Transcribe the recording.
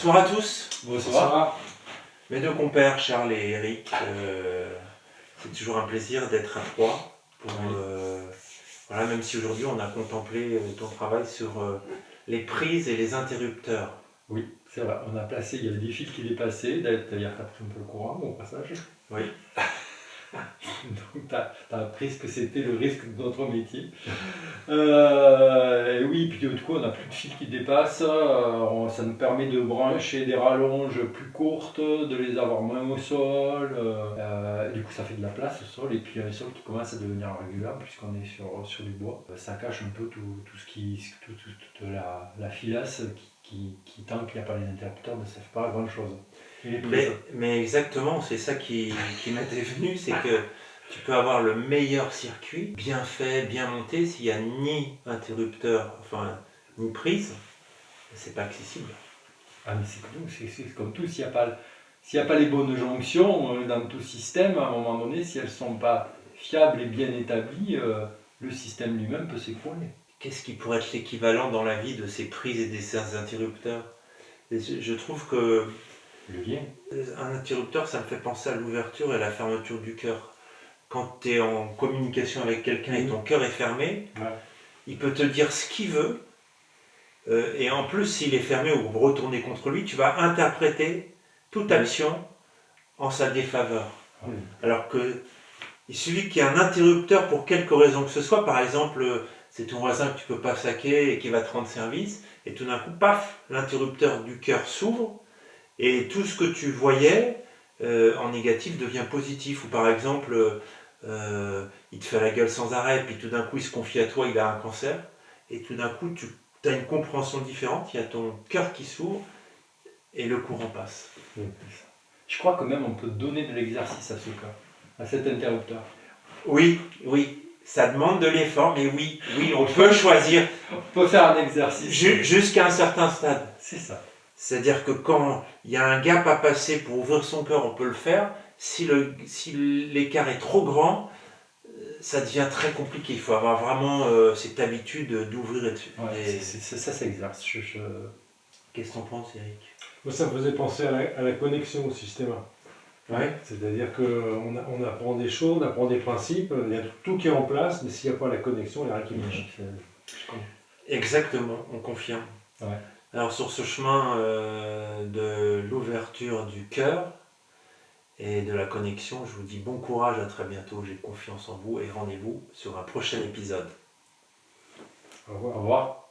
Bonsoir à tous. Bonsoir. Mes deux compères, Charles et Eric, c'est toujours un plaisir d'être à trois. Voilà, même si aujourd'hui on a contemplé ton travail sur les prises et les interrupteurs. Oui, c'est vrai, on a placé, il y avait des fils qui dépassaient, d'ailleurs tu as pris un peu le courant au passage. Oui. Donc tu as appris ce que c'était le risque de notre métier. Et oui, puis du coup on n'a plus de fils qui dépassent, ça nous permet de brancher des rallonges plus courtes, de les avoir moins au sol, du coup ça fait de la place au sol, et puis un sol qui commence à devenir régulier puisqu'on est sur du bois. Ça cache un peu toute la filasse tant qu'il n'y a pas les interrupteurs ne servent pas à grand chose. Mais exactement, c'est ça qui m'était venu, c'est que tu peux avoir le meilleur circuit, bien fait, bien monté, s'il n'y a ni interrupteur, ni prise, c'est pas accessible. Ah mais c'est comme tout, s'il n'y a pas les bonnes jonctions dans tout système, à un moment donné, si elles ne sont pas fiables et bien établies, le système lui-même peut s'écrouler. Qu'est-ce qui pourrait être l'équivalent dans la vie de ces prises et de ces interrupteurs ? Je trouve que le lien. Un interrupteur, ça me fait penser à l'ouverture et à la fermeture du cœur. Quand tu es en communication avec quelqu'un et ton cœur est fermé, il peut te dire ce qu'il veut, et en plus, s'il est fermé ou retourné contre lui, tu vas interpréter toute action en sa défaveur. Alors que il suffit qu'il y ait un interrupteur pour quelque raison que ce soit, par exemple, c'est ton voisin que tu peux pas saquer et qui va te rendre service, et tout d'un coup, paf, l'interrupteur du cœur s'ouvre, et tout ce que tu voyais en négatif devient positif. Ou par exemple, il te fait la gueule sans arrêt, puis tout d'un coup il se confie à toi, il a un cancer, et tout d'un coup tu as une compréhension différente, il y a ton cœur qui s'ouvre, et le courant passe. Je crois que même on peut donner de l'exercice à ce cœur, à cet interrupteur. Oui, ça demande de l'effort, mais oui, on peut choisir. On peut faire un exercice. Jusqu'à un certain stade. C'est ça. C'est-à-dire que quand il y a un gap à passer pour ouvrir son cœur, on peut le faire. Si l'écart est trop grand, ça devient très compliqué. Il faut avoir vraiment cette habitude d'ouvrir et de... Ça s'exerce. Qu'est-ce que tu en penses, Eric ? Moi, ça me faisait penser à la connexion au système. Ouais. C'est-à-dire qu'on apprend des choses, on apprend des principes, il y a tout qui est en place, mais s'il n'y a pas la connexion, il n'y a rien qui marche. Exactement, on confirme. Ouais. Alors sur ce chemin de l'ouverture du cœur et de la connexion, je vous dis bon courage, à très bientôt, j'ai confiance en vous et rendez-vous sur un prochain épisode. Au revoir. Au revoir.